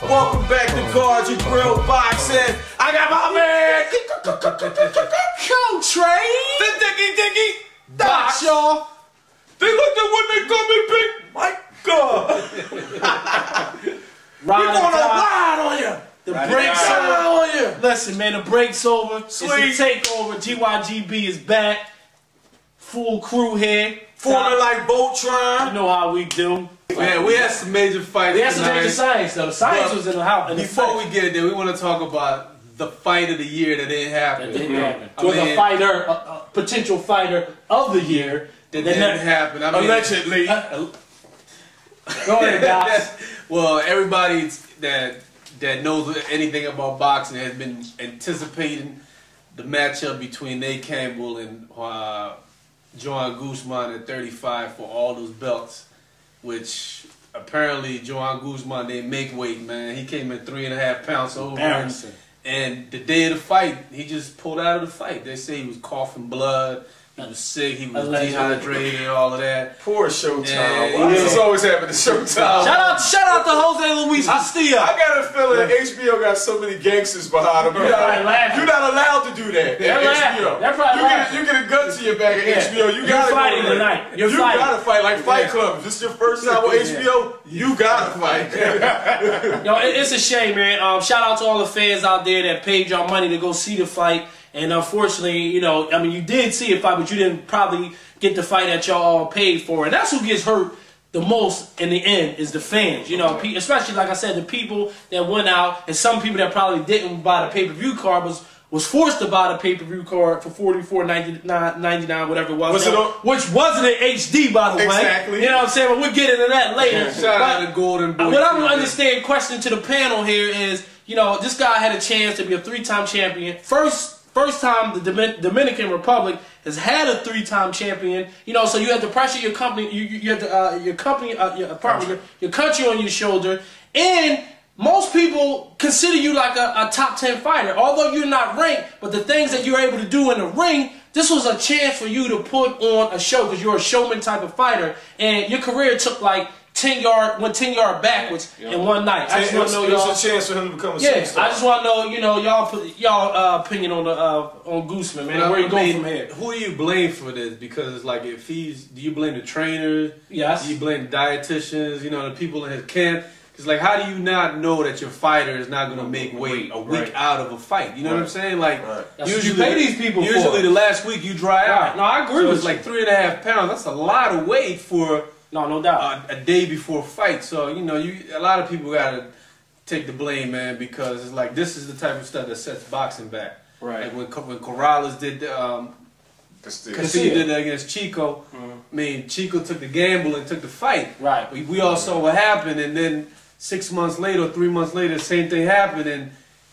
Welcome back to Guard Your Grill Boxing. I got my man, Co-Trade. The Diggy Doc, y'all. They looked at what they call me big. My God. We're gonna ride on you. The break's over. On you. Listen, man, the break's over. Sweet. It's a takeover. GYGB is back. Full crew here. Forming like Voltron. You know how we do. Man, we had some major fights. We had some major science, though. The science was in the house. Before we get there, we want to talk about the fight of the year that didn't happen. That didn't happen. Was a fighter, a potential fighter of the year. That didn't happen. I mean, allegedly. Go ahead, guys. Well, everybody that knows anything about boxing has been anticipating the matchup between Nate Campbell and Juan Guzman at 35 for all those belts, which apparently Juan Guzman didn't make weight, man. He came in 3.5 pounds over. And the day of the fight, he just pulled out of the fight. They say he was coughing blood. He was sick, he was dehydrated, and all of that. Poor Showtime. This is always happening to Showtime. Shout out to Jose Luis Castillo. I got a feeling that HBO got so many gangsters behind them. You're not allowed to do that. They're HBO. They're probably you get a gun to your back at HBO. You gotta fighting tonight. You gotta fight like Fight Club. If this is your first time with HBO, you gotta fight. Yo, it's a shame, man. Shout out to all the fans out there that paid y'all money to go see the fight. And unfortunately, you know, I mean, you did see a fight, but you didn't probably get the fight that y'all paid for. And that's who gets hurt the most in the end is the fans. You know, especially, like I said, the people that went out and some people that probably didn't buy the pay-per-view card was forced to buy the pay-per-view card for $44.99, whatever it was. Which wasn't in HD, by the way. Exactly. You know what I'm saying? But we'll get into that later. Shout out to Golden Boy. What I'm understanding, question to the panel here is, you know, this guy had a chance to be a 3-time champion. First time the Dominican Republic has had a 3-time champion. You know, so you have to pressure your company, you have to, your country on your shoulder, and most people consider you like a top 10 fighter. Although you're not ranked, but the things that you're able to do in the ring, this was a chance for you to put on a show because you're a showman type of fighter, and your career took like 10 yards backwards in one night. I just want to know y'all. It was a chance for him to become a superstar. I just want to know, you know, y'all opinion on Guzman, man. Where you going from here? Who do you blame for this? Because like, do you blame the trainers? Yes. Do you blame the dietitians? You know, the people in his camp. Because like, how do you not know that your fighter is not going to make weight a week out of a fight? You know what I'm saying? Like, usually you pay these people. Usually the last week you dry out. No, I agree with you. It's like 3.5 pounds. That's a lot of weight for. No doubt. A day before fight, so you know, a lot of people gotta take the blame, man, because it's like this is the type of stuff that sets boxing back. Right. Like when Corrales did Castillo did that against Chico. I mean, Chico took the gamble and took the fight. Right. We all saw what happened, and then 6 months later, or 3 months later, the same thing happened, and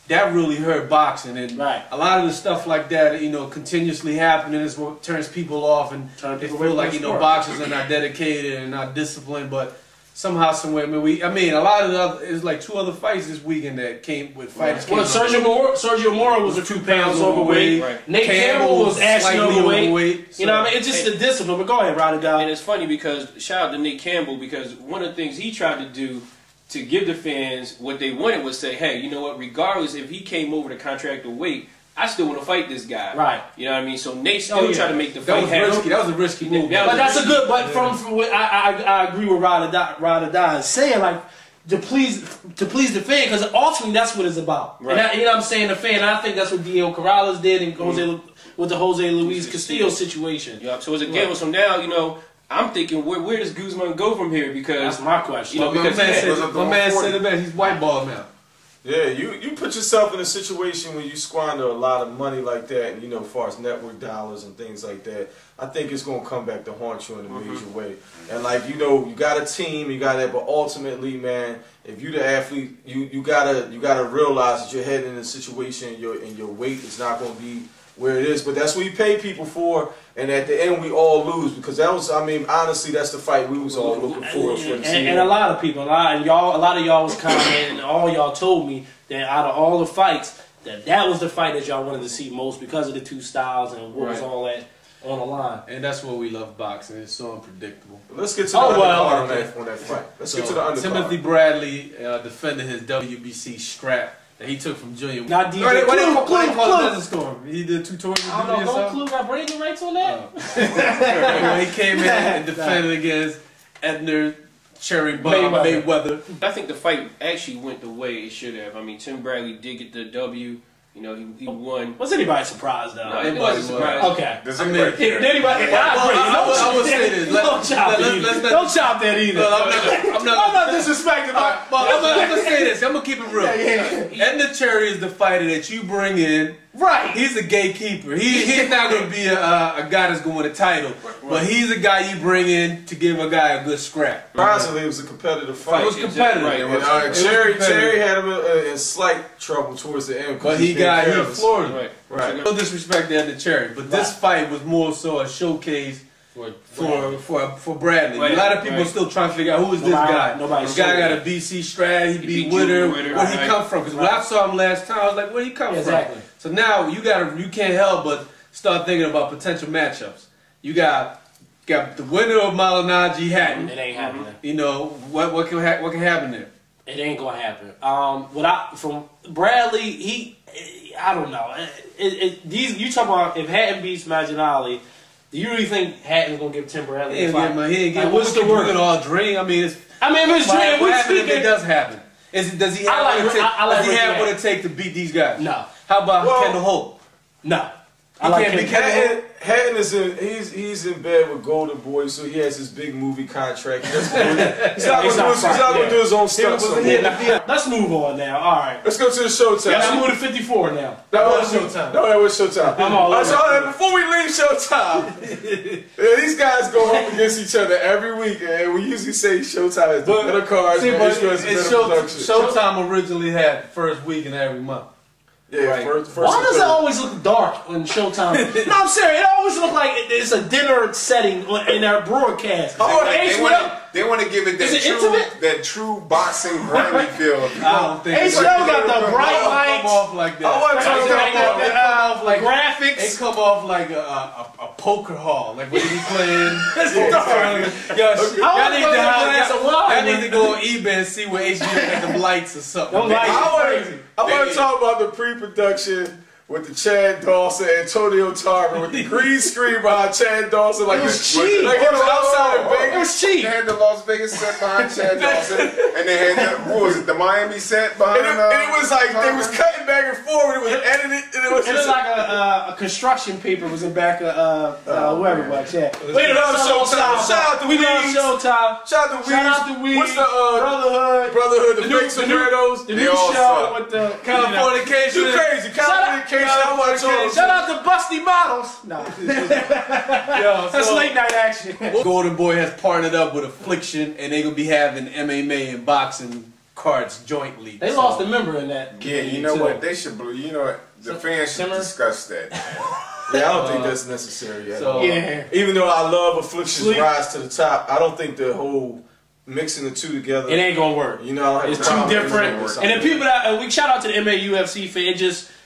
that really hurt boxing. And a lot of the stuff like that, you know, continuously happening is what turns people off, and they feel like, you know, boxers are not dedicated and not disciplined. But somehow, somewhere, I mean, a lot of it's like 2 other fights this weekend that came with fighters. Well, Sergio Mora was a few pounds overweight. Nate Campbell was actually overweight. You know what I mean? It's just the discipline. But go ahead, Radical. And it's funny because shout out to Nate Campbell, because one of the things he tried to do to give the fans what they wanted was say, hey, you know what, regardless if he came over to contract or weight, I still want to fight this guy. Right. You know what I mean? So Nate still tried to make the fight happen. That was a risky move. But that's a good, but from what I agree with Rada is saying, like, to please the fan, because ultimately that's what it's about. Right. And you know what I'm saying, the fan, and I think that's what Diego Corrales did and with the Jose Luis Castillo situation. Yeah. So as a gamble, so now, you know, I'm thinking, where does Guzman go from here? Because that's my question. You know, because my man said it best. He's white ball now. Yeah, you put yourself in a situation when you squander a lot of money like that, and you know, as far as network dollars and things like that, I think it's gonna come back to haunt you in a major way. And like, you know, you got a team, you got that, but ultimately, man, if you the athlete, you gotta realize that you're heading in a situation, and your weight is not gonna be where it is. But that's what you pay people for, and at the end we all lose, because that was, I mean, honestly, that's the fight we was all looking forward to. And a lot of people, a lot of y'all was commenting, and all y'all told me that out of all the fights, that was the fight that y'all wanted to see most because of the 2 styles and what was all that. on the line. And that's what we love boxing. It's so unpredictable. Let's get to the undercard on that fight. Let's get to the undercard. Timothy Bradley defended his WBC strap that he took from Junior. Not DJ. He did tutorials. I don't know. Don't Clue got bragging rights on that? He came in and defended against Edner Cherry Bomb Mayweather. I think the fight actually went the way it should have. I mean, Tim Bradley did get the W. You know, he won. Was anybody surprised though? No, it wasn't surprised. Okay. Does anybody care? Did anybody? I would say this. Don't chop that either. I'm not disrespecting. I'm gonna say this. I'm gonna keep it real. Edner Cherry is the fighter that you bring in. Right. He's a gatekeeper. He's not going to be a guy that's going to win a title. But he's a guy you bring in to give a guy a good scrap. Surprisingly, it was a competitive fight. It was competitive. Right. Cherry had him in slight trouble towards the end. But he floored him. Right. No disrespect to Edner Cherry. But this fight was more so a showcase for Bradley. Right. A lot of people are still trying to figure out who is this guy. This guy got a BC strat. He beat Witter. Where'd he come from? Because when I saw him last time, I was like, where'd he come from? So now you can't help but start thinking about potential matchups. You got the winner of Malignaggi Hatton. It ain't happening. You know what can happen there? It ain't gonna happen. From Bradley, I don't know. You talk about if Hatton beats Maginali, do you really think Hatton's gonna give Tim Bradley a fight? He ain't get what's the word? All dream. I mean, if it's dream, what happens if it does happen? Does he have what it takes to beat these guys? No. How about Kendall Holt? No. Hatton is he's in bed with Golden Boy, so he has his big movie contract. He's not going to do his own stuff. Let's move on now. All right. Let's go to the Showtime. Let's move to 54 now. That was Showtime. No, that was Showtime. I'm all over. So before we leave Showtime, these guys go up against each other every week, and we usually say Showtime is the better cards, Showtime originally had first weekend every month. Yeah, right. first Why does it always look dark on Showtime? No, I'm serious. It always looks like it's a dinner setting in their broadcast. They want to give it that true boxing branding feel. I don't think HBO got the bright lights. Come off like that. I want to talk about like graphics. They come off like a poker hall, like when you playing. Y'all need to go on eBay and see where HBO got them lights or something. I want to talk about the pre-production with the Chad Dawson, Antonio Tarver, with the green screen behind Chad Dawson. Like it was cheap. Like it was outside of Vegas. It was cheap. They had the Las Vegas set behind Chad Dawson, and they had the Miami set behind. And it was like they was cutting back and forth. It was edited, and it was like a construction paper was in back of whoever was. Yeah. We love Showtime. Shout out to We love Showtime. Shout out to Weeds. What's the Brotherhood? The fake sopranos. The new show with the Californication. You crazy? Californication. Shout out to Busty Models. No. That's late night action. Golden Boy has partnered up with Affliction, and they're going to be having MMA and boxing cards jointly. They lost a member in that. Yeah, you know what? They should. You know what? The fans should discuss that. Yeah, I don't think that's necessary at all. Yeah. Even though I love Affliction's rise to the top, I don't think the whole mixing the two together. It ain't gonna work. You know, it's too different. And then people that we shout out to the MAUFC fan.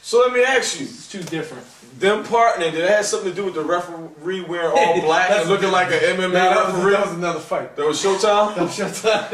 So let me ask you, it's too different. Them partnering, did it have something to do with the referee wearing all black and looking like an MMA referee? That was another fight. That was Showtime? That was Showtime.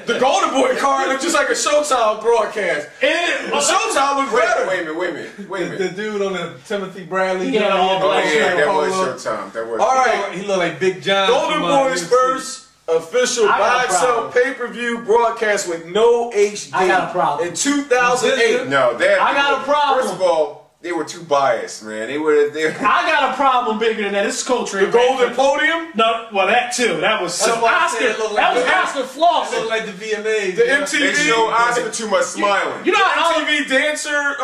The Golden Boy card looked just like a Showtime broadcast. Showtime looked better. Wait a minute. The dude on the Timothy Bradley. He had all black. That was Showtime. All right. He looked like Big John. Golden Boy's first official buy-sell pay-per-view broadcast with no HD. I got a problem. In 2008. No, I got a problem. First of all, they were too biased, man. I got a problem bigger than that. This is culture. The Golden Podium? No, well that too. That was so Oscar. That was Oscar floss. It looked like the VMAs. The MTV. They show Oscar too much smiling. You know how MTV dancer.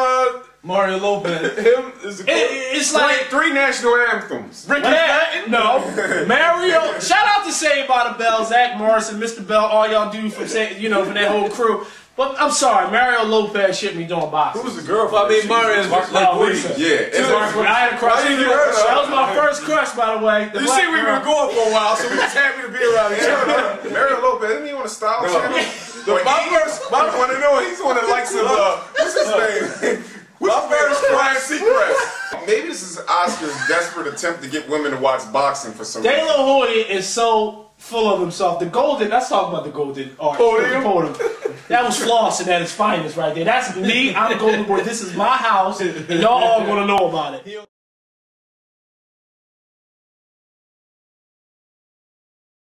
Mario Lopez. Him is it's like three national anthems. Ricky Patton? No. Mario. Shout out to Saved by the Bell, Zach Morrison, Mr. Bell, all y'all do from from that whole crew. But I'm sorry, Mario Lopez shouldn't be doing boxing. Who was the girl? I mean, Mario's like yeah. I had a crush. That was my first crush, by the way. You see, we've been going for a while, so we're just happy to be around each other. Mario Lopez, isn't he on a style channel? My one to know, he's one that likes to, what's his name? My first Ryan Seacrest. Maybe this is Oscar's desperate attempt to get women to watch boxing for some De reason. La Hoya is so full of himself. The golden, let's talk about the golden podium. That was flossing at its finest right there. That's me. I'm Golden Boy. This is my house, and y'all all gonna know about it.